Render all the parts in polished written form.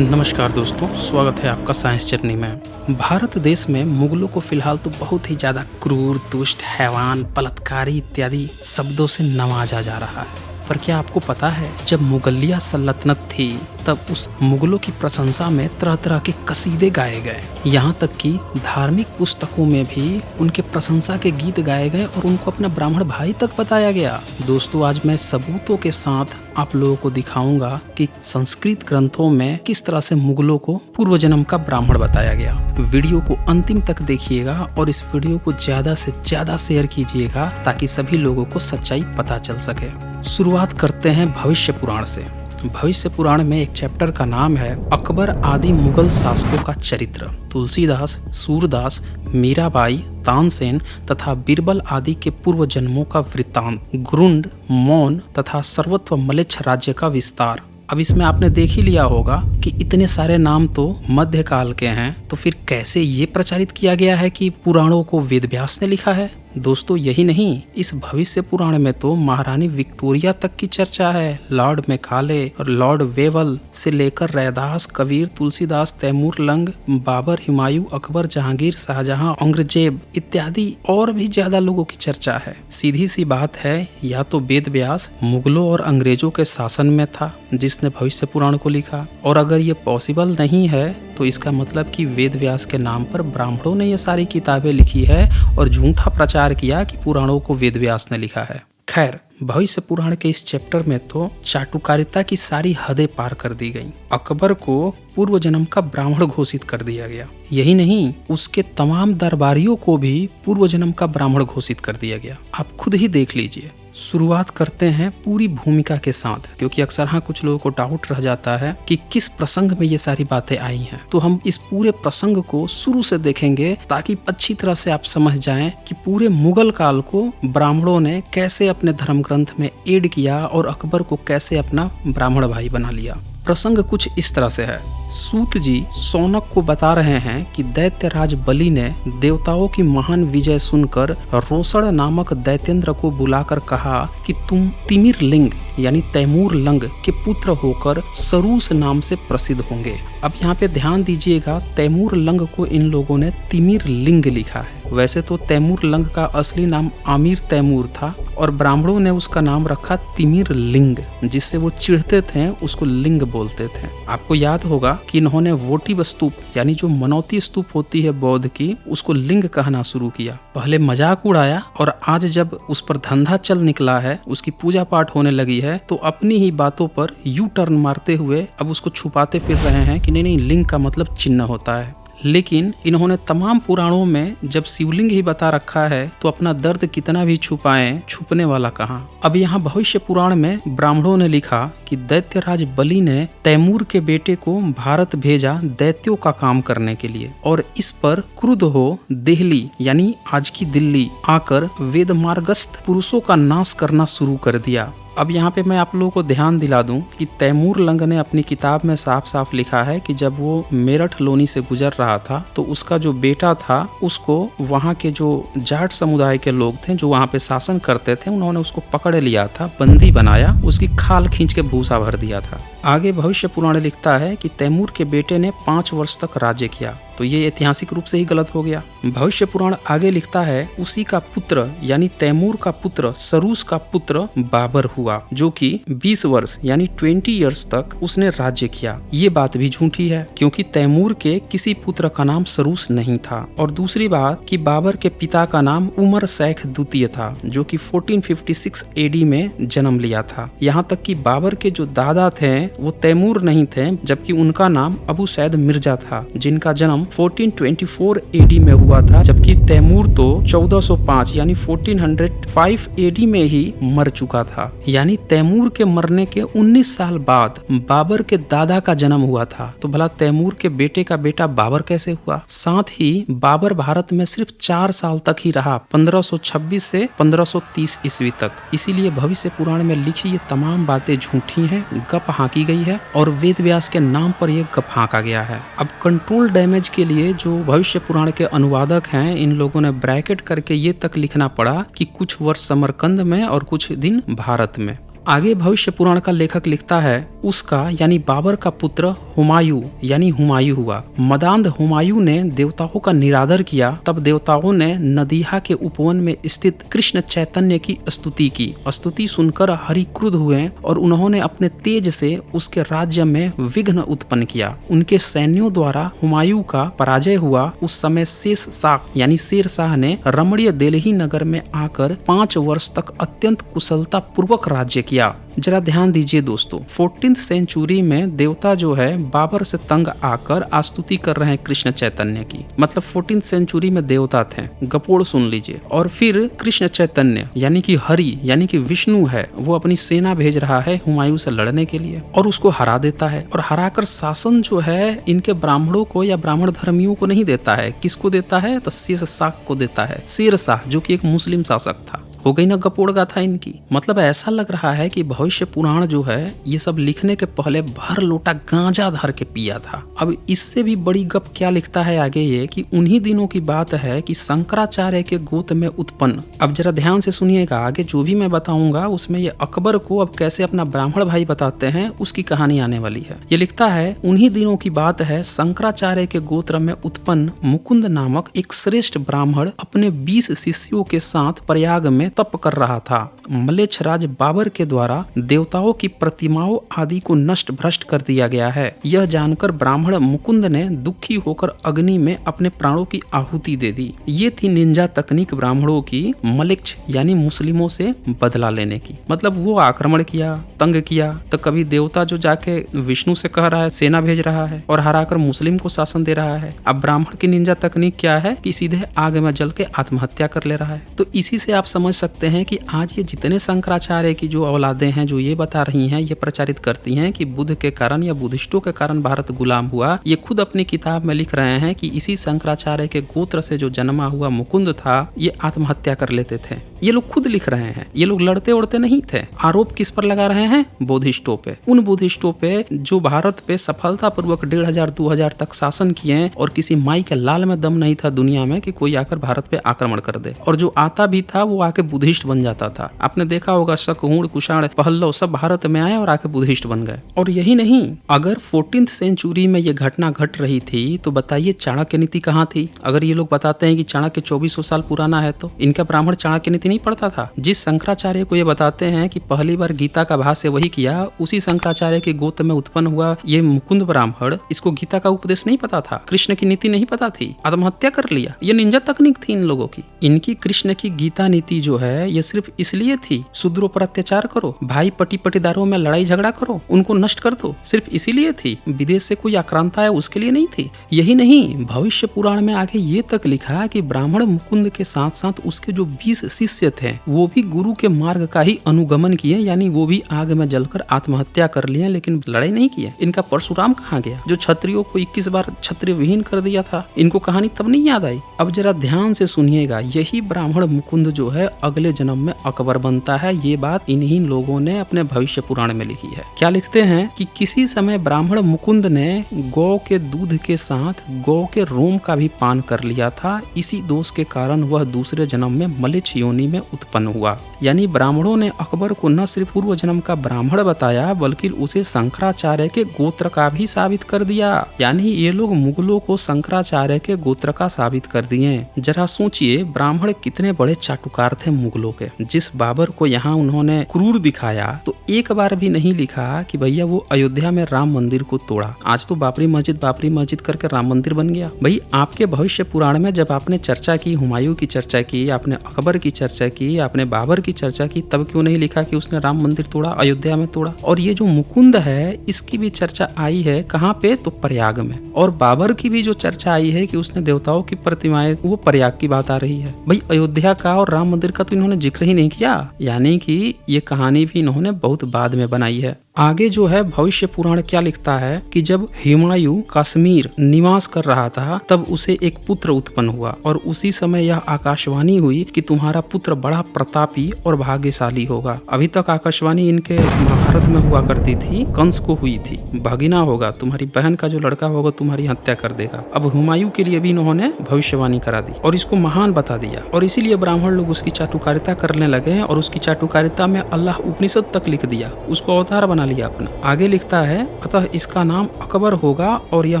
नमस्कार दोस्तों, स्वागत है आपका साइंस जर्नी में। भारत देश में मुगलों को फिलहाल तो बहुत ही ज़्यादा क्रूर, दुष्ट, हैवान, बलात्कारी इत्यादि शब्दों से नवाजा जा रहा है। पर क्या आपको पता है, जब मुगलिया सल्तनत थी तब उस मुगलों की प्रशंसा में तरह तरह के कसीदे गाए गए। यहाँ तक कि धार्मिक पुस्तकों में भी उनके प्रशंसा के गीत गाए गए और उनको अपना ब्राह्मण भाई तक बताया गया। दोस्तों, आज मैं सबूतों के साथ आप लोगों को दिखाऊंगा कि संस्कृत ग्रंथों में किस तरह से मुगलों को पूर्व जन्म का ब्राह्मण बताया गया। वीडियो को अंतिम तक देखिएगा और इस वीडियो को ज्यादा से ज्यादा शेयर कीजिएगा ताकि सभी लोगों को सच्चाई पता चल सके। शुरुआत करते हैं भविष्य पुराण से। भविष्य पुराण में एक चैप्टर का नाम है अकबर आदि मुगल शासकों का चरित्र। तुलसीदास, सूरदास, मीराबाई, तानसेन तथा बीरबल आदि के पूर्व जन्मों का वृत्तांत, गुरुंड, मौन तथा सर्वत्व मलेच्छ राज्य का विस्तार। अब इसमें आपने देख ही लिया होगा कि इतने सारे नाम तो मध्यकाल के हैं, तो फिर कैसे ये प्रचारित किया गया है कि पुराणों को वेद व्यास ने लिखा है। दोस्तों, यही नहीं, इस भविष्य पुराण में तो महारानी विक्टोरिया तक की चर्चा है। लॉर्ड मेकाले और लॉर्ड वेवल से लेकर रैदास, कबीर, तुलसीदास, तैमूर लंग, बाबर, हुमायूं, अकबर, जहांगीर, शाहजहां, औरंगजेब इत्यादि और भी ज्यादा लोगों की चर्चा है। सीधी सी बात है, या तो वेद व्यास मुगलों और अंग्रेजों के शासन में था जिसने भविष्य पुराण को लिखा, और अगर ये पॉसिबल नहीं है तो इसका मतलब कि वेद व्यास के नाम पर ब्राह्मणों ने ये सारी किताबें लिखी है और झूठा प्रचार किया कि पुराणों को वेद व्यास ने लिखा है। खैर, भविष्य पुराण के इस चैप्टर में तो चाटुकारिता की सारी हदें पार कर दी गई। अकबर को पूर्व जन्म का ब्राह्मण घोषित कर दिया गया। यही नहीं, उसके तमाम दरबारियों को भी पूर्व जन्म का ब्राह्मण घोषित कर दिया गया। आप खुद ही देख लीजिए। शुरुआत करते हैं पूरी भूमिका के साथ, क्योंकि अक्सर कुछ लोगों को डाउट रह जाता है कि किस प्रसंग में ये सारी बातें आई हैं। तो हम इस पूरे प्रसंग को शुरू से देखेंगे ताकि अच्छी तरह से आप समझ जाएं कि पूरे मुगल काल को ब्राह्मणों ने कैसे अपने धर्म ग्रंथ में ऐड किया और अकबर को कैसे अपना ब्राह्मण भाई बना लिया। प्रसंग कुछ इस तरह से है। सूत जी सौनक को बता रहे हैं कि दैत्यराज बलि ने देवताओं की महान विजय सुनकर रोसड़ नामक दैत्येंद्र को बुलाकर कहा कि तुम तिमिर लिंग यानी तैमूर लंग के पुत्र होकर सरूस नाम से प्रसिद्ध होंगे। अब यहाँ पे ध्यान दीजिएगा, तैमूर लंग को इन लोगों ने तिमिर लिंग लिखा है। वैसे तो तैमूर लंग का असली नाम आमिर तैमूर था और ब्राह्मणों ने उसका नाम रखा तिमिर लिंग, जिससे वो चिढ़ते थे, उसको लिंग बोलते थे। आपको याद होगा कि इन्होंने वोटिव स्तूप यानी जो मनौती स्तूप होती है बौद्ध की, उसको लिंग कहना शुरू किया। पहले मजाक उड़ाया और आज जब उस पर धंधा चल निकला है, उसकी पूजा पाठ होने लगी है, तो अपनी ही बातों पर यू टर्न मारते हुए अब उसको छुपाते फिर रहे हैं कि नहीं, लिंग का मतलब चिन्ह होता है। लेकिन इन्होंने तमाम पुराणों में जब शिवलिंग ही बता रखा है तो अपना दर्द कितना भी छुपाएं, छुपने वाला कहाँ। अब यहाँ भविष्य पुराण में ब्राह्मणों ने लिखा कि दैत्यराज बलि ने तैमूर के बेटे को भारत भेजा दैत्यों का काम करने के लिए, और इस पर क्रुद्ध हो दिल्ली यानी आज की दिल्ली आकर वेद मार्गस्थ पुरुषों का नाश करना शुरू कर दिया। अब यहाँ पे मैं आप लोगों को ध्यान दिला दूं कि तैमूर लंग ने अपनी किताब में साफ साफ लिखा है कि जब वो मेरठ लोनी से गुजर रहा था तो उसका जो बेटा था उसको वहाँ के जो जाट समुदाय के लोग थे जो वहाँ पे शासन करते थे, उन्होंने उसको पकड़ लिया था, बंदी बनाया, उसकी खाल खींच के भूसा भर दिया था। आगे भविष्य पुराण लिखता है कि तैमूर के बेटे ने 5 वर्ष तक राज्य किया, तो ये ऐतिहासिक रूप से ही गलत हो गया। भविष्य पुराण आगे लिखता है उसी का पुत्र यानी तैमूर का पुत्र सरूस का पुत्र बाबर हुआ, जो कि 20 वर्ष यानी 20 इयर्स तक उसने राज्य किया। ये बात भी झूठी है क्योंकि तैमूर के किसी पुत्र का नाम सरूस नहीं था। और दूसरी बात कि बाबर के पिता का नाम उमर शैख द्वितीय था, जो कि 1456 एडी में जन्म लिया था। यहाँ तक कि बाबर के जो दादा थे वो तैमूर नहीं थे, जबकि उनका नाम अबू सैद मिर्जा था, जिनका जन्म 1424 एडी में हुआ था, जबकि तैमूर तो 1405 यानी 1405 एडी में ही मर चुका था। यानी तैमूर के मरने के 19 साल बाद बाबर के दादा का जन्म हुआ था। तो भला तैमूर के बेटे का बेटा बाबर कैसे हुआ? साथ ही बाबर भारत में सिर्फ 4 साल तक ही रहा, 1526 से 1530 ईस्वी तक। इसीलिए भविष्य पुराण में लिखी ये तमाम बातें झूठी हैं, गप हाँकी गई है और वेद व्यास के नाम पर यह गप हाँका गया है। अब कंट्रोल डैमेज के लिए जो भविष्य पुराण के अनुवादक हैं, इन लोगों ने ब्रैकेट करके ये तक लिखना पड़ा कि कुछ वर्ष समरकंद में और कुछ दिन भारत में। आगे भविष्य पुराण का लेखक लिखता है, उसका यानी बाबर का पुत्र हुमायूं यानी हुमायूं हुआ। मदांध हुमायूं ने देवताओं का निरादर किया। तब देवताओं ने नदीहा के उपवन में स्थित कृष्ण चैतन्य की स्तुति की। स्तुति सुनकर हरि क्रुद्ध हुए और उन्होंने अपने तेज से उसके राज्य में विघ्न उत्पन्न किया। उनके सैन्यों द्वारा हुमायूं का पराजय हुआ। उस समय शेष शाह यानी शेर शाह ने रमणीय दिल्ली नगर में आकर 5 वर्ष तक अत्यंत कुशलता पूर्वक राज्य किया। जरा ध्यान दीजिए दोस्तों, 14th सेंचुरी में देवता जो है बाबर से तंग आकर आस्तुति कर रहे हैं कृष्ण चैतन्य की। मतलब 14th सेंचुरी में देवता थे, गपोड़ सुन लीजिए। और फिर कृष्ण चैतन्य यानी कि हरि यानी कि विष्णु है, वो अपनी सेना भेज रहा है हुमायूं से लड़ने के लिए और उसको हरा देता है। और हराकर शासन जो है इनके ब्राह्मणों को या ब्राह्मण धर्मियों को नहीं देता है। किसको देता है? तो शेष शाह को देता है। शेर शाह जो कि एक मुस्लिम शासक था। हो गई ना गपोड़ गाथा इनकी। मतलब ऐसा लग रहा है कि भविष्य पुराण जो है ये सब लिखने के पहले भर लोटा गांजा धर के पिया था। अब इससे भी बड़ी गप क्या लिखता है आगे ये कि उन्हीं दिनों की बात है कि शंकराचार्य के गोत्र में उत्पन्न। अब जरा ध्यान से सुनिएगा, आगे जो भी मैं बताऊंगा उसमें ये अकबर को अब कैसे अपना ब्राह्मण भाई बताते हैं उसकी कहानी आने वाली है। ये लिखता है, उन्हीं दिनों की बात है, शंकराचार्य के गोत्र में उत्पन्न मुकुंद नामक एक श्रेष्ठ ब्राह्मण अपने 20 शिष्यों के साथ प्रयाग में तप कर रहा था। मलेच्छ राज बाबर के द्वारा देवताओं की प्रतिमाओं आदि को नष्ट भ्रष्ट कर दिया गया है। यह जानकर ब्राह्मण मुकुंद ने दुखी होकर अग्नि में अपने प्राणों की आहुति दे दी। ये थी निंजा तकनीक ब्राह्मणों की मलेच्छ यानी मुस्लिमों से बदला लेने की। मतलब वो आक्रमण किया, तंग किया, तो कभी देवता जो जाके विष्णु से कह रहा है, सेना भेज रहा है और हराकर मुस्लिम को शासन दे रहा है। अब ब्राह्मण की निंजा तकनीक क्या है कि सीधे आग में जल के आत्महत्या कर ले रहा है। तो इसी से आप समझ सकते हैं कि आज ये जितने शंकराचार्य की जो औलादें हैं जो ये बता रही हैं, ये प्रचारित करती हैं कि बुद्ध के कारण या बुद्धिस्टों के कारण भारत गुलाम हुआ, ये खुद अपनी किताब में लिख रहे हैं कि इसी शंकराचार्य के गोत्र से जो जन्मा हुआ मुकुंद था ये आत्महत्या कर लेते थे। ये लोग खुद लिख रहे हैं। ये लोग लड़ते उड़ते नहीं थे। आरोप किस पर लगा रहे हैं? बुद्धिस्टों पे। उन बुद्धिस्टों पे जो भारत पे सफलतापूर्वक 1500-2000 तक शासन किए और किसी माई के लाल में दम नहीं था दुनिया में कि कोई आकर भारत पे आक्रमण कर दे। और जो आता भी था वो आके बुद्धिस्ट बन जाता था। आपने देखा होगा शकहूण, कुषाण, पहल्लव सब भारत में आए और आके बुद्धिस्ट बन गए। और यही नहीं, अगर 14th सेंचुरी में ये घटना घट रही थी तो बताइए चाणक्य नीति कहाँ थी? अगर ये लोग बताते हैं कि चाणक्य 2400 साल पुराना है तो इनका ब्राह्मण चाणक्य नीति नहीं पढ़ता था? जिस शंकराचार्य को ये बताते हैं कि पहली बार गीता का भाष्य वही किया, उसी शंकराचार्य के गोत्र में उत्पन्न हुआ ये मुकुंद ब्राह्मण, इसको गीता का उपदेश नहीं पता था, कृष्ण की नीति नहीं पता थी, आत्महत्या कर लिया। ये निंजा तकनीक थी इन लोगों की। इनकी कृष्ण की गीता नीति जो है ये सिर्फ इसलिए थी, शूद्रों पर अत्याचार करो, भाई पटी पटीदारों में लड़ाई झगड़ा करो, उनको नष्ट कर दो, सिर्फ इसीलिए थी। विदेश से कोई आक्रांता है उसके लिए नहीं थी। यही नहीं, भविष्य पुराण में आगे ये तक लिखा कि ब्राह्मण मुकुंद के साथ साथ उसके जो 20 शिष्य थे वो भी गुरु के मार्ग का ही अनुगमन किए, यानी वो भी आग में जलकर आत्महत्या कर लिए, लेकिन लड़ाई नहीं किए। इनका परशुराम कहाँ गया जो क्षत्रियों को 21 बार क्षत्रिय विहीन कर दिया था? इनको कहानी तब नहीं याद आई? अब जरा ध्यान से सुनिएगा, यही ब्राह्मण मुकुंद जो है अगले जन्म में अकबर बनता है। ये बात इन्हीं लोगों ने अपने भविष्य पुराण में लिखी है। क्या लिखते हैं कि किसी समय ब्राह्मण मुकुंद ने गौ के दूध के साथ गौ के रोम का भी पान कर लिया था। इसी दोष के कारण वह दूसरे जन्म में मलेच्छ योनि में उत्पन्न हुआ। यानी ब्राह्मणों ने अकबर को न सिर्फ पूर्व जन्म का ब्राह्मण बताया बल्कि उसे शंकराचार्य के गोत्र का भी साबित कर दिया। यानी ये लोग मुगलों को शंकराचार्य के गोत्र का साबित कर दिए। जरा सोचिए ब्राह्मण कितने बड़े चाटुकार थे मुगलों के। जिस बाबर को यहाँ उन्होंने क्रूर दिखाया तो एक बार भी नहीं लिखा कि भैया वो अयोध्या में राम मंदिर को तोड़ा। आज तो बाबरी मस्जिद करके राम मंदिर बन गया। भाई आपके भविष्य पुराण में जब आपने चर्चा की, हुमायूं की चर्चा की, आपने अकबर की चर्चा की, आपने बाबर की चर्चा की, तब क्यों नहीं लिखा कि उसने राम मंदिर तोड़ा, अयोध्या में तोड़ा? और ये जो मुकुंद है इसकी भी चर्चा आई है कहाँ पे? तो प्रयाग में। और बाबर की भी जो चर्चा आई है कि उसने देवताओं की प्रतिमाएं, वो प्रयाग की बात आ रही है। भाई अयोध्या का और राम मंदिर का तो इन्होंने जिक्र ही नहीं किया। यानी कि ये कहानी भी इन्होंने बहुत बाद में बनाई है। आगे जो है भविष्य पुराण क्या लिखता है कि जब हुमायूं कश्मीर निवास कर रहा था तब उसे एक पुत्र उत्पन्न हुआ और उसी समय यह आकाशवाणी हुई कि तुम्हारा पुत्र पुत्र बड़ा प्रतापी और भाग्यशाली होगा। अभी तक आकाशवाणी इनके महाभारत में हुआ करती थी, कंस को हुई थी, भगिना होगा, तुम्हारी बहन का जो लड़का होगा तुम्हारी हत्या कर देगा। अब हुमायूं के लिए भी इन्होंने भविष्यवाणी करा दी और इसको महान बता दिया, और इसीलिए ब्राह्मण लोग उसकी चाटुकारिता करने लगे और उसकी चाटुकारिता में अल्लाह उपनिषद तक लिख दिया, उसको अवतार बना लिया अपना। आगे लिखता है, अतः इसका नाम अकबर होगा और यह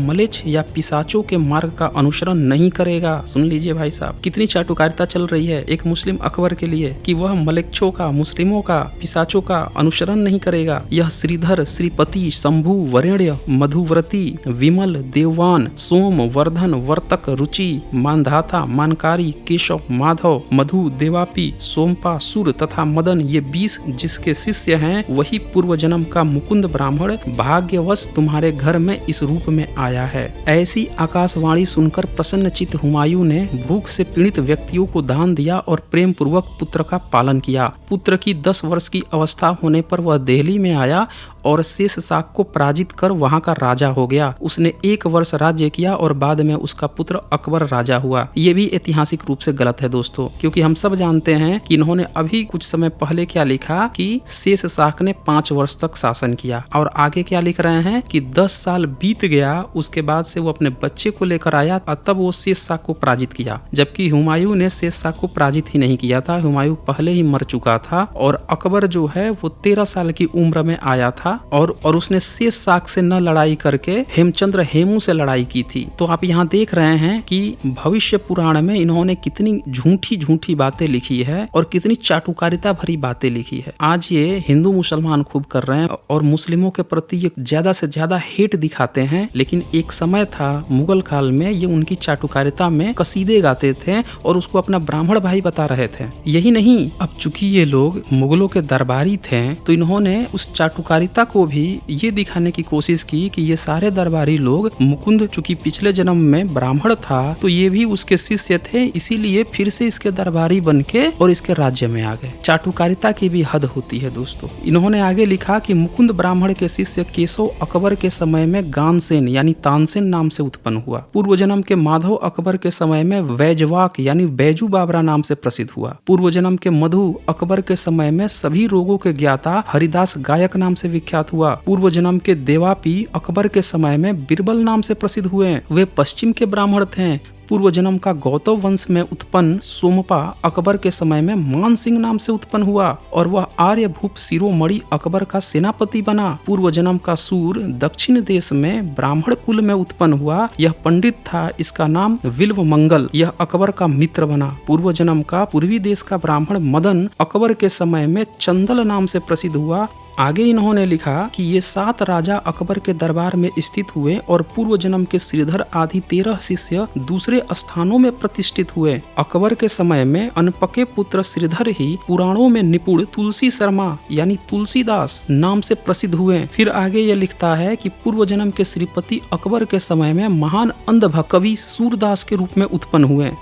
मलेच्छ या पिशाचों के मार्ग का अनुसरण नहीं करेगा। सुन लीजिए भाई साहब, कितनी चाटुकारिता चल रही है एक मुस्लिम अकबर के लिए कि वह मलेच्छों का, मुस्लिमों का, पिशाचों का अनुसरण नहीं करेगा। यह श्रीधर, श्रीपति, शंभु, वरेण्य, मधुव्रती, विमल, देववान, सोम, वर्धन, वर्तक, रुचि, मानधाता, मानकारी, केशव, माधव, मधु, देवापी, सोमपा, सुर तथा मदन, ये 20 जिसके शिष्य हैं, वही पूर्व जन्म का मुकुंद ब्राह्मण भाग्यवश तुम्हारे घर में इस रूप में आया है। ऐसी आकाशवाणी सुनकर प्रसन्नचित्त हुमायूं ने भूख से पीड़ित व्यक्तियों को दान दिया और प्रेम पूर्वक पुत्र का पालन किया। पुत्र की 10 वर्ष की अवस्था होने पर वह दिल्ली में आया और शेष शाक को पराजित कर वहां का राजा हो गया। उसने 1 वर्ष राज्य किया और बाद में उसका पुत्र अकबर राजा हुआ। ये भी ऐतिहासिक रूप से गलत है दोस्तों, क्योंकि हम सब जानते हैं कि इन्होंने अभी कुछ समय पहले क्या लिखा कि शेष शाक ने 5 वर्ष तक शासन किया, और आगे क्या लिख रहे हैं कि 10 साल बीत गया, उसके बाद से वो अपने बच्चे को लेकर आया और तब वो शेष शाक को पराजित किया। जबकि हुमायूं ने शेष शाक को पराजित ही नहीं किया था, हुमायूं पहले ही मर चुका था, और अकबर जो है वो 13 साल की उम्र में आया था और उसने शेष शाक से न लड़ाई करके हेमचंद्र हेमू से लड़ाई की थी। तो आप यहाँ देख रहे हैं कि भविष्य पुराण में इन्होंने कितनी झूठी झूठी बातें लिखी है और कितनी चाटुकारिता भरी बातें लिखी है। आज ये हिंदू मुसलमान खूब कर रहे हैं और मुस्लिमों के प्रति ये ज्यादा से ज्यादा हेट दिखाते हैं, लेकिन एक समय था मुगल काल में ये उनकी चाटुकारिता में कसीदे गाते थे और उसको अपना ब्राह्मण भाई बता रहे थे। यही नहीं, अब चूंकि ये लोग मुगलों के दरबारी थे तो इन्होंने उस चाटुकारिता को भी ये दिखाने की कोशिश की कि ये सारे दरबारी लोग, मुकुंद चूंकि पिछले जन्म में ब्राह्मण था तो ये भी उसके शिष्य थे, इसीलिए फिर से इसके दरबारी बनके और इसके राज्य में आ गए। चाटुकारिता की भी हद होती है दोस्तों। इन्होंने आगे लिखा कि मुकुंद ब्राह्मण के शिष्य केशव अकबर के समय में गानसेन यानी तानसेन नाम से उत्पन्न हुआ। पूर्व जन्म के माधव अकबर के समय में वैजवाक यानी बैजू बाबरा नाम से प्रसिद्ध हुआ। पूर्व जन्म के मधु अकबर के समय में सभी रोगों के ज्ञाता हरिदास गायक नाम से विख्यात हुआ। पूर्व जन्म के देवापी अकबर के समय में बिरबल नाम से प्रसिद्ध हुए। वे पश्चिम के ब्राह्मण थे। पूर्व जन्म का गौतम वंश में उत्पन्न सोमपा अकबर के समय में मान सिंह नाम से उत्पन्न हुआ और वह आर्यभूप शिरोमणि अकबर का सेनापति बना। पूर्व जन्म का सूर दक्षिण देश में ब्राह्मण कुल में उत्पन्न हुआ। यह पंडित था, इसका नाम विल्व मंगल, यह अकबर का मित्र बना। पूर्व जन्म का पूर्वी देश का ब्राह्मण मदन अकबर के समय में चंदल नाम से प्रसिद्ध हुआ। आगे इन्होंने लिखा कि ये 7 राजा अकबर के दरबार में स्थित हुए और पूर्व जन्म के श्रीधर आदि 13 शिष्य दूसरे स्थानों में प्रतिष्ठित हुए। अकबर के समय में अनपके पुत्र श्रीधर ही पुराणों में निपुण तुलसी शर्मा यानी तुलसीदास नाम से प्रसिद्ध हुए। फिर आगे ये लिखता है कि पूर्व जन्म के श्रीपति अकबर के समय में महान अंधभक्त कवि सूरदास के रूप में उत्पन्न हुए।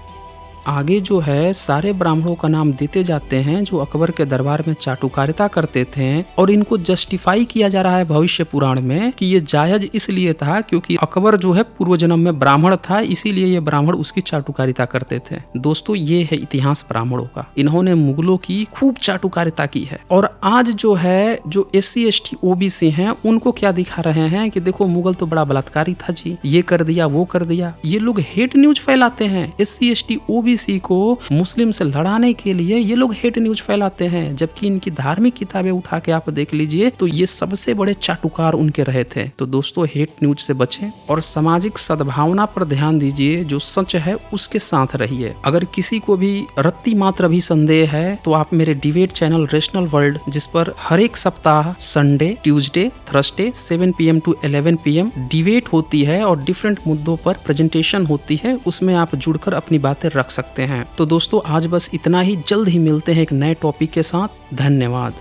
आगे जो है सारे ब्राह्मणों का नाम देते जाते हैं जो अकबर के दरबार में चाटुकारिता करते थे, और इनको जस्टिफाई किया जा रहा है भविष्य पुराण में कि ये जायज इसलिए था क्योंकि अकबर जो है पूर्व जन्म में ब्राह्मण था, इसीलिए ये ब्राह्मण उसकी चाटुकारिता करते थे। दोस्तों ये है इतिहास ब्राह्मणों का। इन्होंने मुगलों की खूब चाटुकारिता की है और आज जो है जो SC ST OBC हैं उनको क्या दिखा रहे हैं कि देखो मुगल तो बड़ा बलात्कारी था जी, ये कर दिया वो कर दिया। ये लोग हेट न्यूज फैलाते हैं। SC ST OBC को मुस्लिम से लड़ाने के लिए ये लोग हेट न्यूज फैलाते हैं, जबकि इनकी धार्मिक किताबें उठा के आप देख लीजिए तो ये सबसे बड़े चाटुकार उनके रहे थे। तो दोस्तों हेट न्यूज से बचें और सामाजिक सद्भावना पर ध्यान दीजिए। जो सच है उसके साथ रहिए। अगर किसी को भी रत्ती मात्र भी संदेह है तो आप मेरे डिबेट चैनल रेशनल वर्ल्ड, जिस पर हर एक सप्ताह Sunday, Tuesday, Thursday 7 PM to 11 PM debate होती है और डिफरेंट मुद्दों पर प्रेजेंटेशन होती है, उसमें आप जुड़कर अपनी बातें रख सकते हैं। तो दोस्तों आज बस इतना ही। जल्द ही मिलते हैं एक नए टॉपिक के साथ। धन्यवाद।